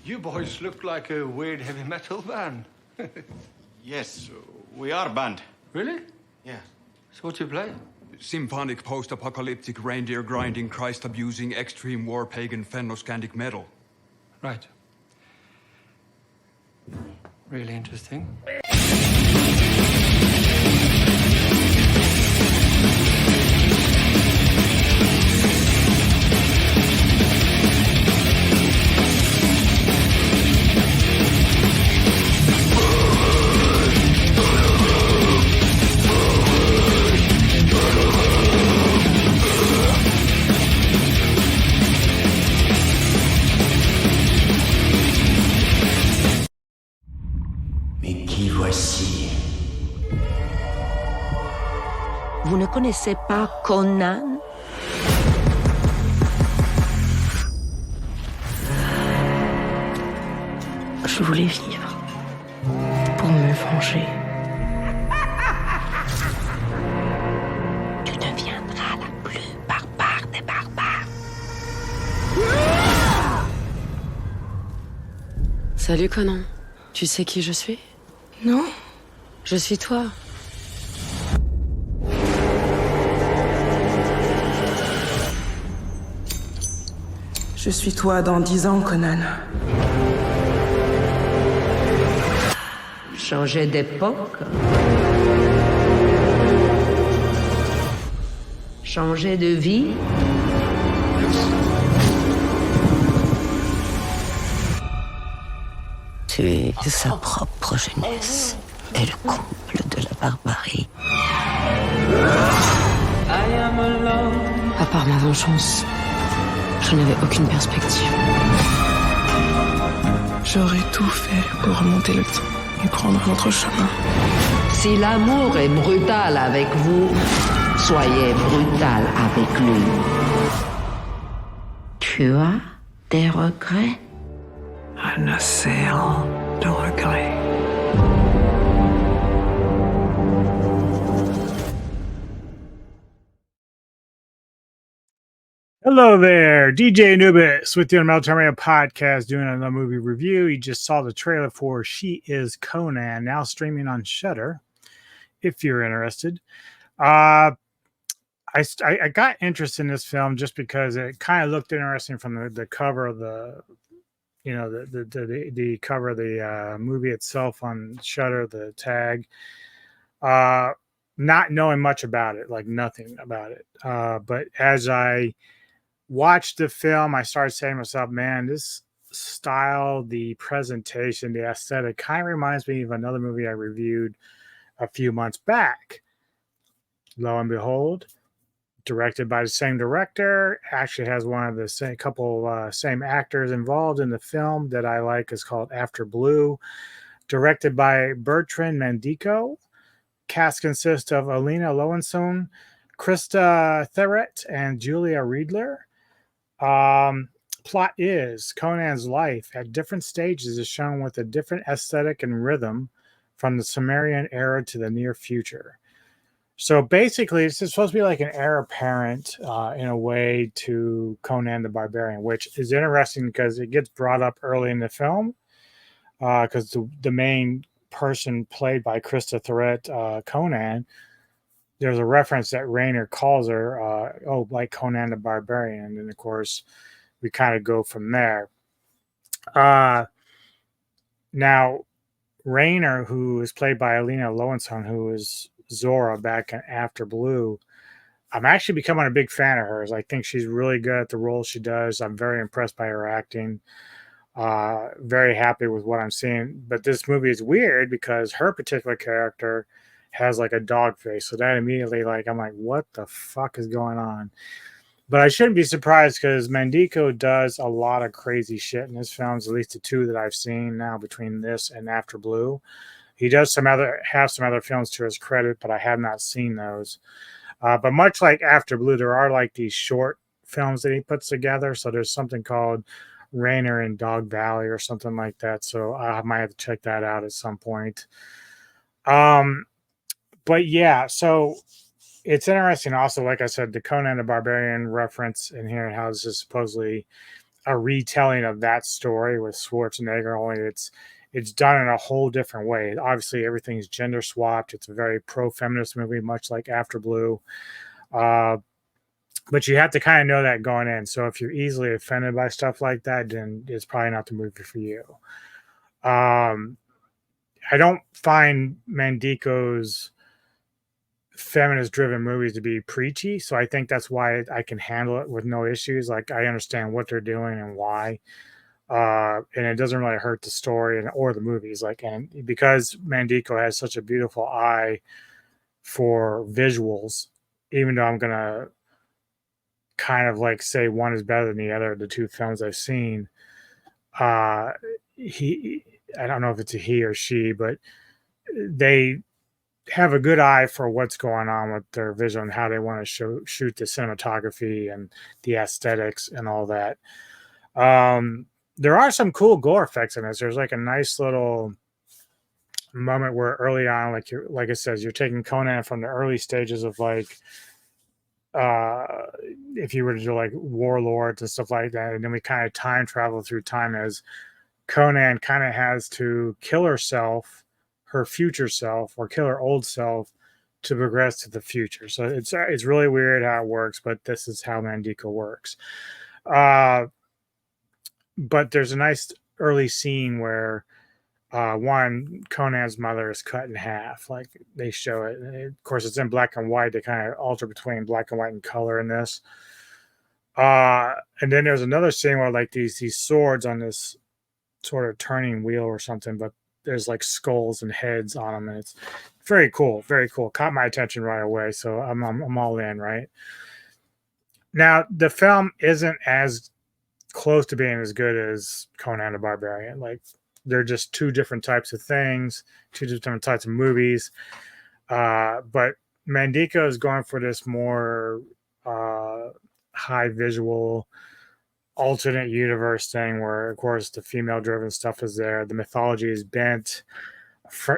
You boys look like a weird heavy metal band. Yes, we are a band. Really? Yeah. So what do you play? Symphonic post-apocalyptic reindeer-grinding, Christ-abusing, extreme war pagan Fennoscandic metal. Right. Really interesting. Vous ne connaissez pas Conan? Je voulais vivre pour me venger. Tu deviendras la plus barbare des barbares. Salut Conan. Tu sais qui je suis? Non? Je suis toi. Je suis toi dans 10 ans, Conan. Changer d'époque? Changer de vie? Tuer sa propre jeunesse est le comble de la barbarie. À part ma vengeance, je n'avais aucune perspective. J'aurais tout fait pour remonter le temps et prendre un autre chemin. Si l'amour est brutal avec vous, soyez brutal avec lui. Tu as des regrets? Un océan de regrets. Hello there, DJ Anubis with the Unmelted Radio Podcast doing another movie review. You just saw the trailer for She Is Conan, now streaming on Shudder, if you're interested. I got interested in this film just because it kind of looked interesting from the cover of the cover of the movie itself on Shudder, the tag. Not knowing much about it, like nothing about it. But as I watched the film, I started saying to myself, man, this style, the presentation, the aesthetic kind of reminds me of another movie I reviewed a few months back. Lo and behold, directed by the same director, actually has one of the same same actors involved in the film that I like. Is called After Blue, directed by Bertrand Mandico. Cast consists of Elina, Lowensohn, Christa, Theret, and Julia Riedler. Plot is Conan's life at different stages is shown with a different aesthetic and rhythm from the Sumerian era to the near future. So basically, it's supposed to be like an heir apparent in a way to Conan the Barbarian, which is interesting because it gets brought up early in the film because the main person played by Christa Theret, Conan, there's a reference that Rainer calls her, like Conan the Barbarian. And then, of course, we kind of go from there. Now, Rainer, who is played by Elina Lowensohn, who is Zora back in After Blue, I'm actually becoming a big fan of hers. I think she's really good at the role she does. I'm very impressed by her acting. Very happy with what I'm seeing. But this movie is weird because her particular character has like a dog face. So that immediately, I'm like, what the fuck is going on? But I shouldn't be surprised because Mandico does a lot of crazy shit in his films, at least the two that I've seen now between this and After Blue. He does have some other films to his credit, but I have not seen those. But much like After Blue, there are like these short films that he puts together. So there's something called Rainer in Dog Valley or something like that. So I might have to check that out at some point. But yeah, so it's interesting also, like I said, the Conan the Barbarian reference in here and how this is supposedly a retelling of that story with Schwarzenegger, only it's done in a whole different way. Obviously, everything's gender swapped. It's a very pro-feminist movie, much like After Blue. But you have to kind of know that going in. So if you're easily offended by stuff like that, then it's probably not the movie for you. I don't find Mandico's feminist-driven movies to be preachy, so I think that's why I can handle it with no issues. Like, I understand what they're doing and why. And it doesn't really hurt the story or the movies. Like, and because Mandico has such a beautiful eye for visuals, even though I'm gonna kind of like say one is better than the other, the two films I've seen, I don't know if it's a he or she, but they have a good eye for what's going on with their vision and how they want to shoot the cinematography and the aesthetics and all that. There are some cool gore effects in this. There's like a nice little moment where early on, like it says, you're taking Conan from the early stages of like, if you were to do like warlords and stuff like that, and then we kind of time travel through time as Conan kind of has to kill herself, her future self, or kill her old self to progress to the future. So it's really weird how it works, but this is how Mandico works. But there's a nice early scene where Conan's mother is cut in half. Like, they show it. Of course, it's in black and white. They kind of alter between black and white and color in this. And then there's another scene where like these swords on this sort of turning wheel or something, but there's like skulls and heads on them, and it's very cool, very cool. Caught my attention right away, so I'm all in. Right now, the film isn't as close to being as good as Conan the Barbarian. Like, they're just two different types of things, two different types of movies. But Mandico is going for this more high visual alternate universe thing where, of course, the female driven stuff is there. The mythology is bent,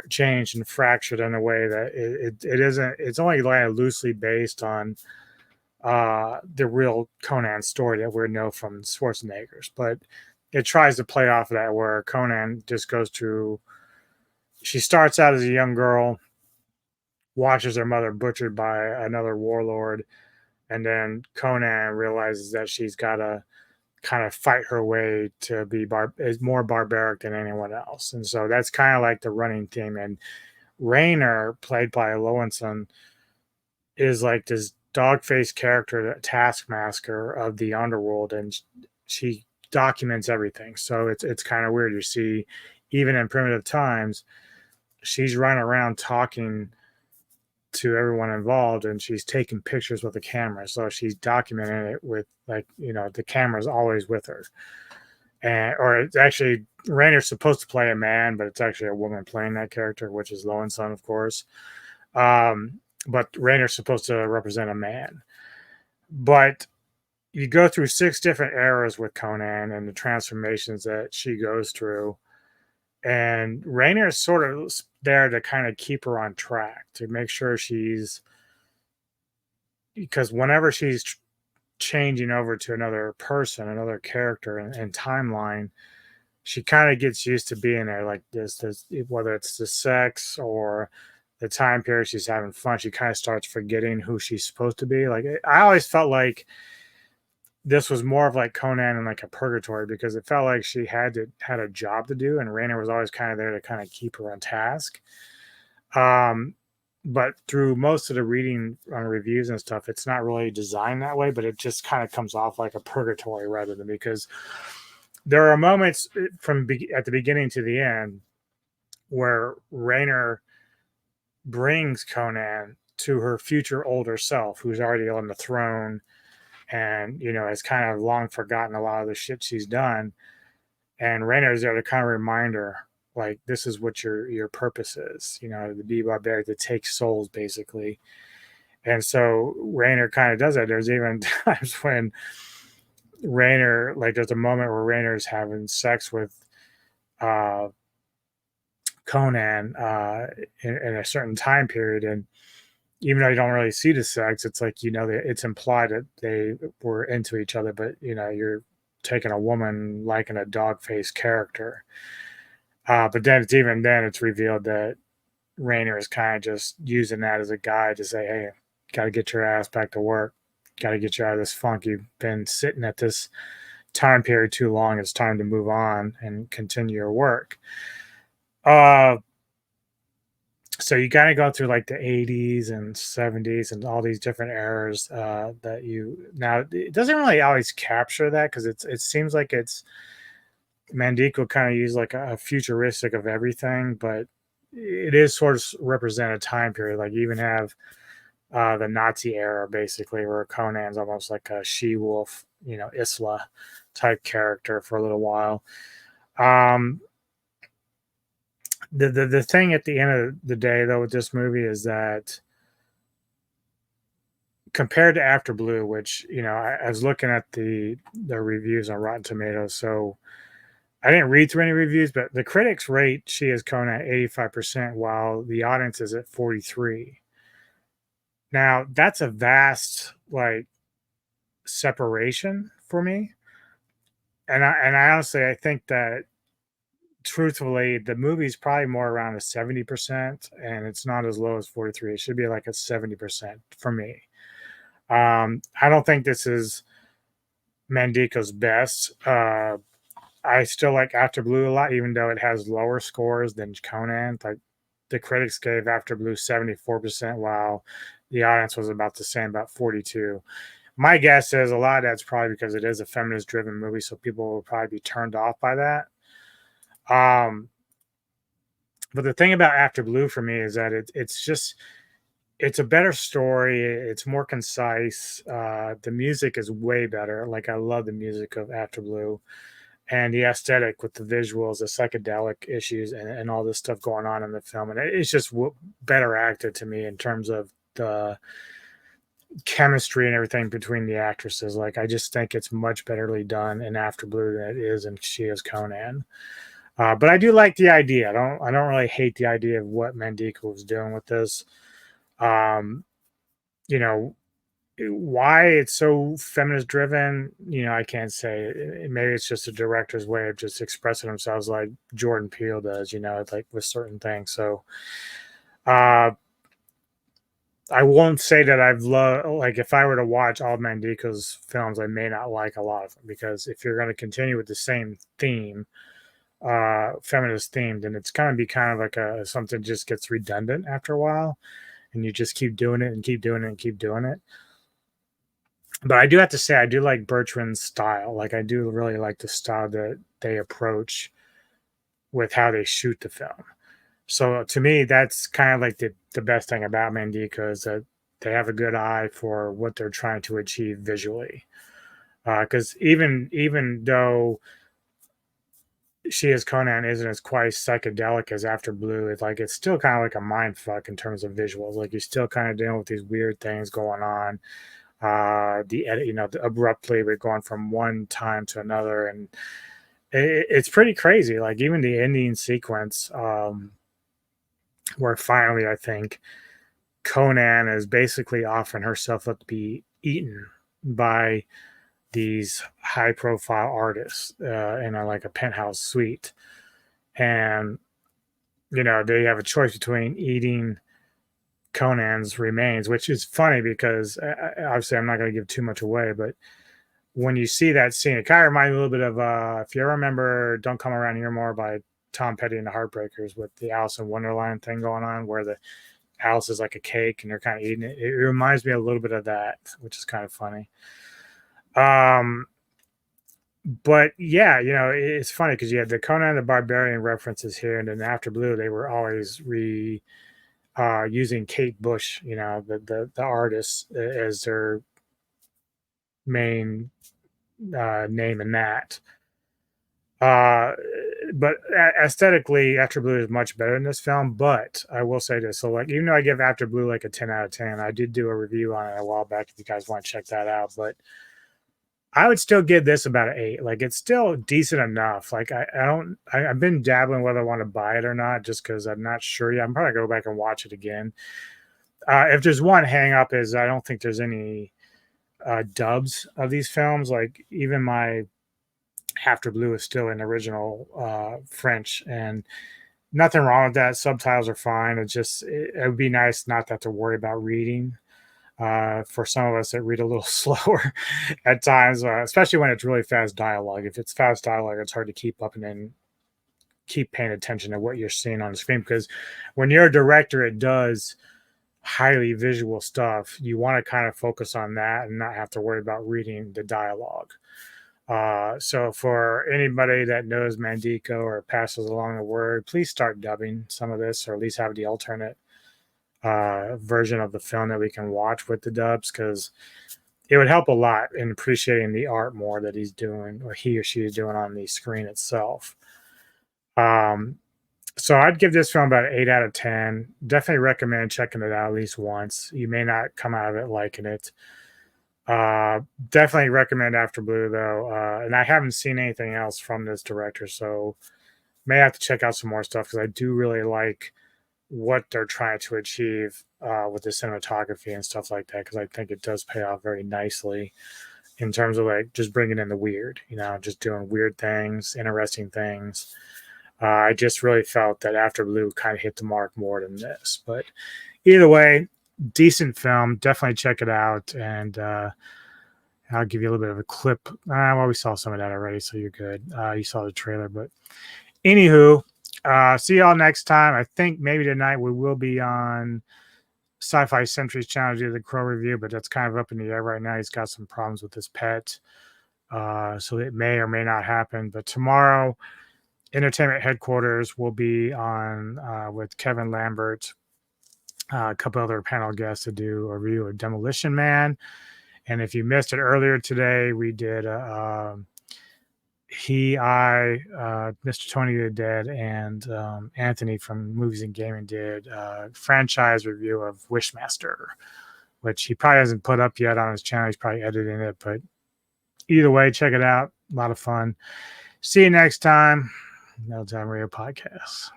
changed, and fractured in a way that it isn't. It's only like loosely based on the real Conan story that we know from Schwarzenegger's, but it tries to play off of that, where Conan just goes to, she starts out as a young girl, watches her mother butchered by another warlord, and then Conan realizes that she's got to kind of fight her way to be is more barbaric than anyone else. And so that's kind of like the running theme. And Rainer, played by Lowensohn, is like this dog-faced character, taskmaster of the underworld, and she documents everything. So it's kind of weird. You see, even in primitive times, she's running around talking to everyone involved, and she's taking pictures with a camera. So she's documenting it with, like, you know, the camera's always with her. And or it's actually, Rainer's supposed to play a man, but it's actually a woman playing that character, which is Lowensohn, of course. But Rainer's supposed to represent a man. But you go through 6 different eras with Conan and the transformations that she goes through. And Rainer is sort of there to kind of keep her on track, to make sure because whenever she's changing over to another person, another character and timeline, she kind of gets used to being there like this, whether it's the sex or the time period she's having fun, she kind of starts forgetting who she's supposed to be. Like, I always felt like this was more of like Conan in like a purgatory, because it felt like she had a job to do, and Rainer was always kind of there to kind of keep her on task. But through most of the reading on reviews and stuff, it's not really designed that way, but it just kind of comes off like a purgatory rather than, because there are moments at the beginning to the end where Rainer brings Conan to her future older self, who's already on the throne, and, you know, has kind of long forgotten a lot of the shit she's done. And Rainer is there to kind of remind her, like, this is what your purpose is, you know, to be barbaric, to take souls, basically. And so Rainer kind of does that. There's even times when Rainer, like, there's a moment where Rainer is having sex with Conan in a certain time period, and even though you don't really see the sex, it's like, you know, it's implied that they were into each other, but, you know, you're taking a woman liking a dog-faced character. But then it's revealed that Raynor is kind of just using that as a guide to say, hey, got to get your ass back to work. Got to get you out of this funk. You've been sitting at this time period too long. It's time to move on and continue your work. So you kind of go through like the 80s and 70s and all these different eras that now it doesn't really always capture that, because it seems like it's Mandico kind of used like a futuristic of everything, but it is sort of represent a time period. Like you even have the Nazi era, basically, where Conan's almost like a she-wolf, Isla type character for a little while. The thing at the end of the day, though, with this movie is that compared to After Blue, which, I was looking at the reviews on Rotten Tomatoes, so I didn't read through any reviews, but the critics rate She Is Conan at 85%, while the audience is at 43%. Now, that's a vast, separation for me. And I honestly, I think that, truthfully, the movie's probably more around a 70%, and it's not as low as 43%. It should be like a 70% for me. I don't think this is Mandico's best. I still like After Blue a lot, even though it has lower scores than Conan. Like the critics gave After Blue 74%, while the audience was about the same, about 42%. My guess is a lot of that's probably because it is a feminist-driven movie, so people will probably be turned off by that. But the thing about After Blue for me is that it's a better story. It's more concise. The music is way better. Like I love the music of After Blue, and the aesthetic with the visuals, the psychedelic issues, and all this stuff going on in the film. And it's just better acted to me in terms of the chemistry and everything between the actresses. Like I just think it's much betterly done in After Blue than it is in She Is Conan. But I do like the idea. I don't really hate the idea of what Mandico was doing with this. Why it's so feminist driven, I can't say. Maybe it's just a director's way of just expressing themselves, like Jordan Peele does, like with certain things. So, I won't say that I've loved, like if I were to watch all Mandico's films, I may not like a lot of them, because if you're going to continue with the same theme, feminist theme, then it's going to be kind of like something just gets redundant after a while, and you just keep doing it and keep doing it and keep doing it. But I do have to say, I do like Bertrand's style. Like I do really like the style that they approach with how they shoot the film. So to me, that's kind of like the best thing about Mandico, is that they have a good eye for what they're trying to achieve visually. Because even though She Is Conan isn't as quite psychedelic as After Blue, it's still kind of like a mind fuck in terms of visuals. Like you're still kind of dealing with these weird things going on. The edit, abruptly we're going from one time to another, and it's pretty crazy. Like even the ending sequence, where finally I think Conann is basically offering herself up to be eaten by these high profile artists in a penthouse suite, and they have a choice between eating Conan's remains, which is funny because obviously I'm not going to give too much away, but when you see that scene, it kind of reminds me a little bit of if you ever remember Don't Come Around Here More by Tom Petty and the Heartbreakers, with the Alice in Wonderland thing going on, where the Alice is like a cake and they're kind of eating it. It reminds me a little bit of that, which is kind of funny. But yeah, it's funny because you had the Conan the Barbarian references here, and then After Blue, they were always using Kate Bush, the artist, as their main name in that. But aesthetically, After Blue is much better in this film. But I will say this: so even though I give After Blue a 10 out of 10, I did do a review on it a while back. If you guys want to check that out, but I would still give this about an 8. Like it's still decent enough. Like I've been dabbling whether I want to buy it or not, just because I'm not sure yet. I'm probably gonna go back and watch it again. If there's one hang up, is I don't think there's any dubs of these films. Like even my After Blue is still in original French, and nothing wrong with that. Subtitles are fine. It would be nice not to have to worry about reading. For some of us that read a little slower at times, especially when it's really fast dialogue. If it's fast dialogue, it's hard to keep up and then keep paying attention to what you're seeing on the screen, because when you're a director, it does highly visual stuff. You want to kind of focus on that and not have to worry about reading the dialogue. So for anybody that knows Mandico or passes along the word, please start dubbing some of this, or at least have the alternate version of the film that we can watch with the dubs, because it would help a lot in appreciating the art more that he's doing, or he or she is doing on the screen itself. So I'd give this film about an 8 out of 10. Definitely recommend checking it out at least once. You may not come out of it liking it. Definitely recommend After Blue though. And I haven't seen anything else from this director, so may have to check out some more stuff, because I do really like what they're trying to achieve with the cinematography and stuff like that, because I think it does pay off very nicely in terms of like just bringing in the weird, just doing weird things, interesting things. I just really felt that After Blue kind of hit the mark more than this. But either way, decent film. Definitely check it out. And I'll give you a little bit of a clip. Well, we saw some of that already, so you're good. You saw the trailer. But anywho, see y'all next time. I think maybe tonight we will be on Sci-Fi Century's channel to do the Crow review, but that's kind of up in the air right now. He's got some problems with his pet. So it may or may not happen. But tomorrow, Entertainment Headquarters will be on with Kevin Lambert, a couple other panel guests to do a review of Demolition Man. And if you missed it earlier today, we did Mr. Tony the Dead, and Anthony from Movies and Gaming did a franchise review of Wishmaster, which he probably hasn't put up yet on his channel. He's probably editing it, but either way, check it out. A lot of fun. See you next time. Metal Time Radio Podcast.